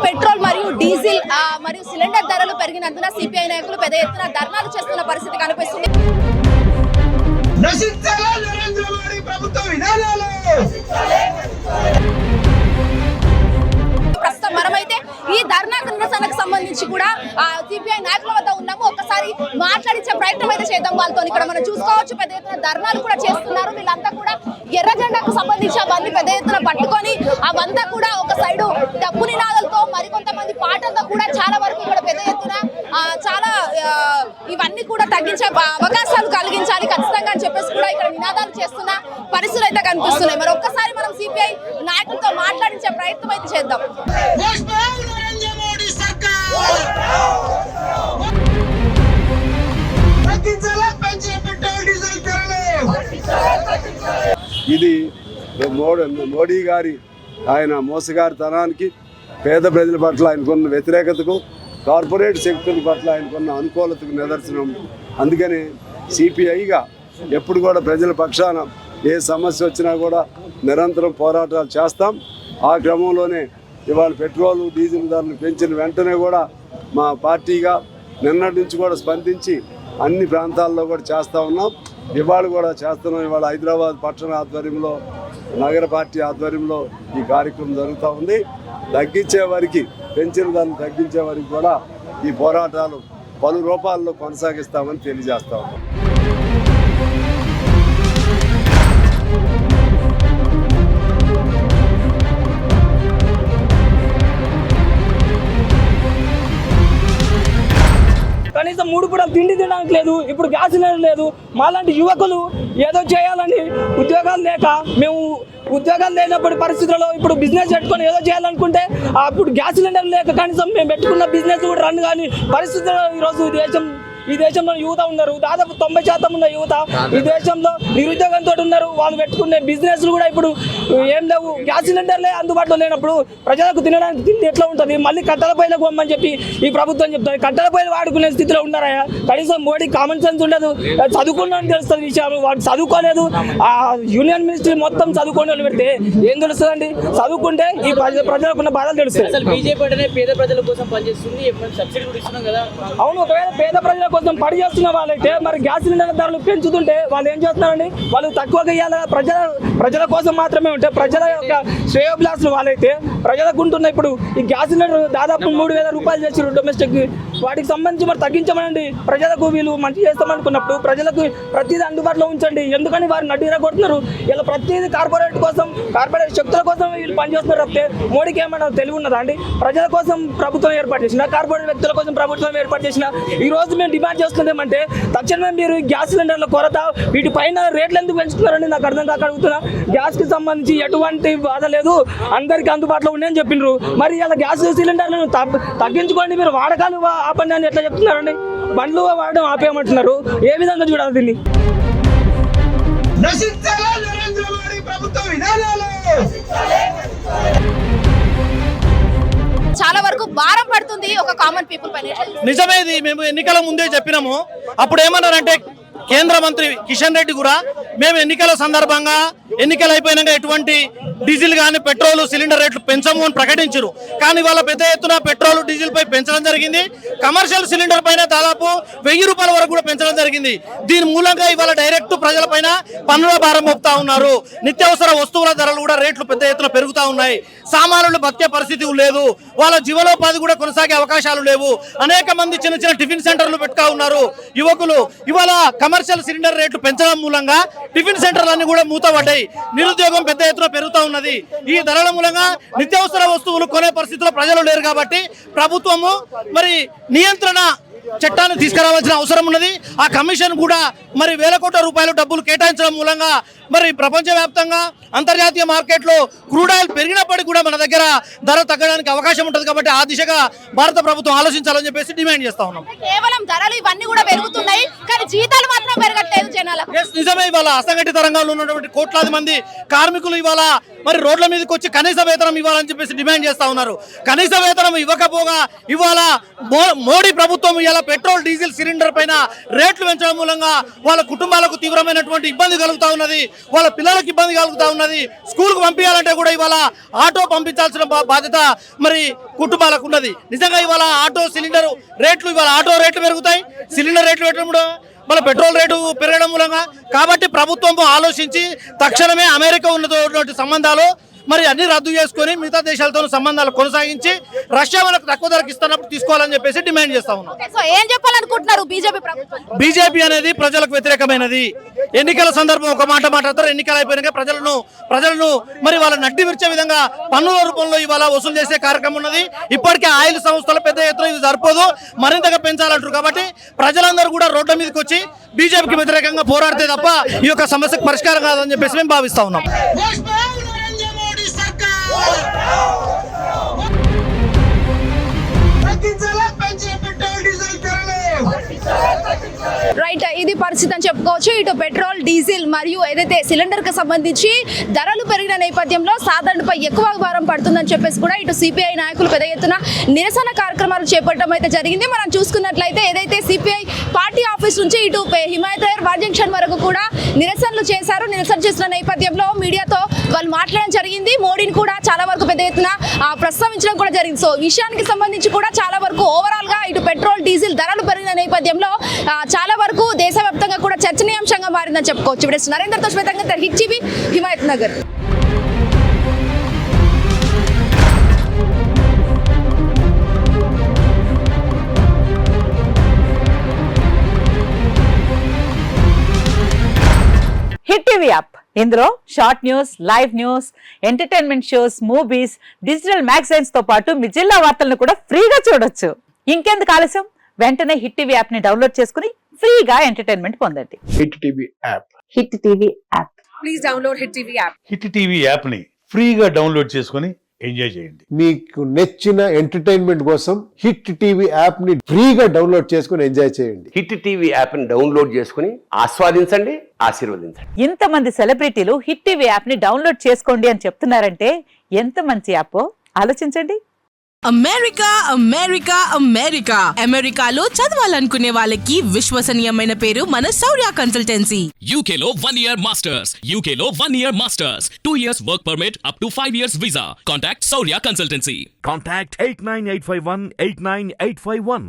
Petrol మరియు diesel మరియు cylinder ధరలు పెరిగినందున సిపిఐ నాయకులు పెద్ద ఎత్తున ధర్నాలు చేస్తున్న పరిస్థితి కనిపిస్తుంది. ప్రస్తుతం మనమైతే ఈ ధర్నా నిరసనకు సంబంధించి కూడా సిపిఐ నాయకుల వద్ద ఉన్నాము. ఒకసారి మాట్లాడించే ప్రయత్నం అయితే చేద్దాం వాళ్ళతో. ఇక్కడ మనం చూసుకోవచ్చు పెద్ద ఎత్తున ధర్నాలు కూడా చేస్తున్నారు. వీళ్ళంతా కూడా ఎర్ర జెండాకు సంబంధించి అవన్నీ పెద్ద ఎత్తున పట్టుకొని అవంతా కూడా ఒక సైడు డబ్బు నినాదాలతో మరికొంతమంది పాటలతో కూడా చాలా వరకు ఇక్కడ పెద్ద ఎత్తున చాలా ఇవన్నీ కూడా తగ్గించే అవకాశాలు కలిగించాలి ఖచ్చితంగా అని చెప్పేసి కూడా ఇక్కడ నినాదాలు చేస్తున్న పరిస్థితులు అయితే కనిపిస్తున్నాయి. మరి ఒక్కసారి మనం సిపిఐ నాయకులతో మాట్లాడించే ప్రయత్నం అయితే చేద్దాం. ఇది మోడీ గారి ఆయన మోసగారితనానికి, పేద ప్రజల పట్ల ఆయనకున్న వ్యతిరేకతకు, కార్పొరేట్ శక్తుల పట్ల ఆయనకున్న అనుకూలతకు నిదర్శనం. అందుకని సిపిఐగా ఎప్పుడు కూడా ప్రజల పక్షాన ఏ సమస్య వచ్చినా కూడా నిరంతరం పోరాటాలు చేస్తాం. ఆ క్రమంలోనే ఇవాళ పెట్రోల్ డీజిల్ ధరలు పెంచిన వెంటనే కూడా మా పార్టీగా నిన్నటి నుంచి కూడా స్పందించి అన్ని ప్రాంతాల్లో కూడా చేస్తూ ఉన్నాం. ఇవాళ కూడా చేస్తున్నాం. ఇవాళ హైదరాబాద్ పట్టణ ఆధ్వర్యంలో, నగర పార్టీ ఆధ్వర్యంలో ఈ కార్యక్రమం జరుగుతూ ఉంది. తగ్గించే వారికి, పెంచిన ధరలు తగ్గించే వారికి కూడా ఈ పోరాటాలు పలు రూపాల్లో కొనసాగిస్తామని తెలియజేస్తా ఉన్నాం. కనీసం 3 పూటలు తిండి తినడానికి లేదు. ఇప్పుడు గ్యాస్ సిలిండర్ లేదు. మాలాంటి యువకులు ఏదో చేయాలని ఉద్యోగాలు లేక, మేము ఉద్యోగాలు లేనప్పటి పరిస్థితుల్లో ఇప్పుడు బిజినెస్ పెట్టుకొని ఏదో చేయాలనుకుంటే అప్పుడు గ్యాస్ సిలిండర్ లేక కనీసం మేము పెట్టుకున్న బిజినెస్ కూడా రన్ కానీ పరిస్థితుల్లో ఈరోజు ఈ దేశంలో యువత ఉన్నారు. దాదాపు 90% ఉన్న యువత ఈ దేశంలో నిరుద్యోగంతో ఉన్నారు. వాళ్ళు పెట్టుకునే బిజినెస్లు కూడా ఇప్పుడు ఏం లేవు. గ్యాస్ సిలిండర్లే అందుబాటులో లేనప్పుడు ప్రజలకు తినడానికి తిండి ఎట్లా ఉంటుంది? మళ్ళీ కట్టెల పొయ్యిలకు పోమని చెప్పి ఈ ప్రభుత్వం చెప్తుంది. కట్టెల పొయ్యిలు వాడుకునే స్థితిలో ఉన్నారా? కనీసం మోడీ కామన్ సెన్స్ ఉండదు. చదువుకున్నాను తెలుస్తుంది విషయాలు. వాడు చదువుకోలేదు. ఆ యూనియన్ మినిస్ట్రీ మొత్తం చదువుకొని వాళ్ళు పెడితే ఏం తెలుస్తుందండి? చదువుకుంటే ఈ ప్రజలకు ఉన్న బాధలు తెలుస్తాయి. పేద ప్రజల కోసం పనిచేస్తుంది. సబ్సిడీ కూడా ఇస్తున్నాం కదా. అవును, ఒకవేళ పేద ప్రజల కోసం పని చేస్తున్న వాళ్ళైతే మరి గ్యాస్ సిలిండర్ ధరలు పెంచుతుంటే వాళ్ళు ఏం చేస్తున్నారండి? వాళ్ళు తక్కువగా ఇవ్వాలి. ప్రజల కోసం మాత్రమే ఉంటే ప్రజల యొక్క శ్రేయోభిలాషులు వాళ్ళైతే ప్రజలకు ఉంటున్నాయి. ఇప్పుడు ఈ గ్యాస్ సిలిండర్ దాదాపు 3000 రూపాయలు చేసారు డొమెస్టిక్. వాటికి సంబంధించి మరి తగ్గించమనండి. ప్రజలకు వీళ్ళు మంచి చేస్తామనుకున్నప్పుడు ప్రజలకు ప్రతిదీ అందుబాటులో ఉంచండి. ఎందుకని వారు నడ్డీరా కొడుతున్నారు? ఇలా ప్రతిదీ కార్పొరేట్ కోసం, కార్పొరేట్ శక్తుల కోసం వీళ్ళు పనిచేస్తున్నారు తప్పితే మోడీకి ఏమైనా తెలివి ఉన్నదా అండి? ప్రజల కోసం ప్రభుత్వం ఏర్పాటు చేసిన, కార్పొరేట్ వ్యక్తుల కోసం ప్రభుత్వం ఏర్పాటు చేసిన ఈ రోజు మేము డిమాండ్ చేస్తుందేమంటే తక్షణమే మీరు గ్యాస్ సిలిండర్ల కొరత, వీటిపైన రేట్లు ఎందుకు పెంచుతున్నారని నాకు అర్థం కాక అడుగుతున్నా. గ్యాస్కి సంబంధించి ఎటువంటి బాధ లేదు, అందరికీ అందుబాటులో ఉన్నాయని చెప్పిండ్రు. మరి ఇలా గ్యాస్ సిలిండర్లను తగ్గించుకోండి, మీరు వాడకాలు ఆపండి అని ఎట్లా చెప్తున్నారండి? బండ్లు వాడడం ఆపేయమంటున్నారు. ఏ విధంగా చూడాలి దీన్ని? చాలా వరకు భారం పడుతుంది ఒక కామన్ పీపుల్ పైన. నిజమేది. మేము ఎన్నికల ముందే చెప్పినాము. అప్పుడు ఏమన్నారంటే కేంద్ర మంత్రి కిషన్ రెడ్డి కూడా మేము ఎన్నికల సందర్భంగా, ఎన్నికలు అయిపోయినాక ఎటువంటి డీజిల్ కానీ పెట్రోల్ సిలిండర్ రేట్లు పెంచము అని ప్రకటించారు. కానీ వాళ్ళ పెద్ద ఎత్తున పెట్రోల్ డీజిల్ పై పెంచడం జరిగింది. కమర్షియల్ సిలిండర్ పైన దాదాపు 1000 రూపాయల వరకు కూడా పెంచడం జరిగింది. దీని మూలంగా ఇవాళ డైరెక్ట్ ప్రజల పైన పన్నుల భారం మోపుతా ఉన్నారు. నిత్యావసర వస్తువుల ధరలు కూడా రేట్లు పెద్ద ఎత్తున పెరుగుతూ ఉన్నాయి. సామాన్యులు బతికే పరిస్థితి లేదు. వాళ్ళ జీవనోపాధి కూడా కొనసాగే అవకాశాలు లేవు. అనేక మంది చిన్న చిన్న టిఫిన్ సెంటర్లు పెట్టుతా ఉన్నారు యువకులు. ఇవాళ కమర్షియల్ సిలిండర్ రేట్లు పెంచడం మూలంగా టిఫిన్ సెంటర్లన్నీ కూడా మూతపడ్డాయి. నిరుద్యోగం పెద్ద ఎత్తున పెరుగుతూ ఉన్నది. ఈ ధరల మూలంగా నిత్యావసర వస్తువులు కొనే పరిస్థితిలో ప్రజలు లేరు. కాబట్టి ప్రభుత్వము మరి నియంత్రణ చట్టాన్ని తీసుకురావాల్సిన అవసరం ఉన్నది. ఆ కమిషన్ కూడా మరి వేల కోట్ల రూపాయలు డబ్బులు కేటాయించడం మూలంగా మరి ప్రపంచవ్యాప్తంగా అంతర్జాతీయ మార్కెట్లో క్రూడ్ ఆయిల్ పెరిగినప్పటికీ కూడా మన దగ్గర ధర తగ్గడానికి అవకాశం ఉంటుంది. కాబట్టి ఆ దిశగా భారత ప్రభుత్వం ఆలోచించాలని చెప్పేసి డిమాండ్ చేస్తా ఉన్నాం. కేవలం ధరలు ఇవన్నీ కూడా పెరుగుతున్నాయి కానీ జీతాలు మాత్రం పెరగట్లేదు జనాలకు. నిజమే. ఇవాళ అసంఘటిత రంగంలో ఉన్నటువంటి కోట్లాది మంది కార్మికులు ఇవాళ మరి రోడ్ల మీదకి వచ్చి కనీస వేతనం ఇవ్వాలని చెప్పేసి డిమాండ్ చేస్తా ఉన్నారు. కనీస వేతనం ఇవ్వకపోగా ఇవాళ మోడీ ప్రభుత్వం ఇలా ఇలా పెట్రోల్ డీజిల్ సిలిండర్ పైన రేట్లు పెంచడం మూలంగా వాళ్ళ కుటుంబాలకు తీవ్రమైనటువంటి ఇబ్బంది కలుగుతా ఉన్నది, వాళ్ళ పిల్లలకు ఇబ్బంది కలుగుతా ఉన్నది. స్కూల్కు పంపించాలంటే కూడా ఇవాళ ఆటో పంపించాల్సిన బాధ్యత మరి కుటుంబాలకు ఉన్నది. నిజంగా ఇవాళ ఆటో సిలిండర్ రేట్లు ఇవాళ ఆటో రేట్లు పెరుగుతాయి, సిలిండర్ రేట్లు పెట్టడం కూడా మన పెట్రోల్ రేటు పెరగడం మూలంగా. కాబట్టి ప్రభుత్వం ఆలోచించి తక్షణమే అమెరికా ఉన్నటువంటి సంబంధాలు మరి అన్ని రద్దు చేసుకొని మిగతా దేశాలతో సంబంధాలు కొనసాగించి రష్యా మనకు తక్కువ ధరకు ఇస్తున్నప్పుడు తీసుకోవాలని చెప్పేసి డిమాండ్ చేస్తా ఉన్నాం. సో ఏం చెప్పాలనుకుంటున్నారు బీజేపీ ప్రభుత్వం? బీజేపీ అనేది ప్రజలకు వ్యతిరేకమైనది. ఎన్నికల సందర్భం ఒక మాట మాట్లాడతారు, ఎన్నికలు అయిపోయినాక ప్రజలను మరి వాళ్ళ నడ్డి విరిచే విధంగా పన్నుల రూపంలో ఇవాళ వసూలు చేసే కార్యక్రమం ఉన్నది. ఇప్పటికే ఆయిల్ సంస్థలు పెద్ద ఎత్తున ఇది సరిపోదు, మరింతగా పెంచాలంటారు. కాబట్టి ప్రజలందరూ కూడా రోడ్ల మీదకి వచ్చి బీజేపీకి వ్యతిరేకంగా పోరాడితే తప్ప ఈ యొక్క సమస్యకు పరిష్కారం కాదని చెప్పేసి మేము భావిస్తా ఉన్నాం. రైట్, ఇది పరిస్థితి అని చెప్పుకోవచ్చు. ఇటు పెట్రోల్ డీజిల్ మరియు ఏదైతే సిలిండర్ కి సంబంధించి ధరలు పెరిగిన నేపథ్యంలో సాధారణపై ఎక్కువ భారం పడుతుందని చెప్పేసి కూడా ఇటు సిపిఐ నాయకులు పెద్ద ఎత్తున నిరసన కార్యక్రమాలు చేపట్టడం అయితే జరిగింది. మనం చూసుకున్నట్లయితే ఏదైతే సిపిఐ పార్టీ ఆఫీస్ నుంచి ఇటు హిమాయత్ నగర్ వార్ జంక్షన్ వరకు కూడా నిరసనలు చేశారు. నిరసన చేసిన నేపథ్యంలో మీడియాతో వాళ్ళు మాట్లాడడం జరిగింది. మోడీని కూడా చాలా వరకు పెద్ద ఎత్తున ప్రస్తావించడం కూడా జరిగింది. సో విషయానికి సంబంధించి కూడా చాలా వరకు ఓవరాల్ గా ఇటు పెట్రోల్ డీజిల్ ధరలు పెరిగిన నేపథ్యంలో చాలా వరకు దేశవ్యాప్తంగా కూడా చర్చనీయాంశంగా మారిందని చెప్పుకోవచ్చు. ఇప్పుడు నరేంద్రతో శ్వేతంగా hit TV Himayat Nagar. Hit TV app, ఇందులో short news, live news, entertainment shows, movies, digital magazines తో పాటు మీ జిల్లా వార్తలను కూడా ఫ్రీగా చూడొచ్చు. ఇంకెందుకు ఆలస్యం, వెంటనే హిట్ టీవీ యాప్ ని డౌన్లోడ్ చేసుకుని ఫ్రీగా ఎంటర్టైన్మెంట్ పొందండి. Hit TV app. Hit TV app. Please download hit TV app. Hit TV app ని ఫ్రీగా డౌన్లోడ్ చేసుకొని ఎంజాయ్ చేయండి. మీకు నచ్చిన ఎంటర్టైన్మెంట్ కోసం హిట్ టీవీ యాప్ ని ఫ్రీగా డౌన్లోడ్ చేసుకొని ఎంజాయ్ చేయండి. హిట్ టీవీ యాప్ ని డౌన్లోడ్ చేసుకుని ఆస్వాదించండి, ఆశీర్వదించండి. ఇంతమంది సెలబ్రిటీలు హిట్ టీవీ యాప్ ని డౌన్లోడ్ చేసుకోండి అని చెప్తున్నారంటే ఎంత మంచి యాప్ ఆలోచించండి. అమెరికా అమెరికా అమెరికా అమెరికాలో చదవాలనుకునే వాళ్ళకి విశ్వసనీయమైన పేరు మన శౌర్య కన్సల్టెన్సీ. UK లో 1 year masters, UK లో 1 year masters, 2 years work permit up to 5 years visa. Contact Saurya Consultancy. Contact 89851 89851.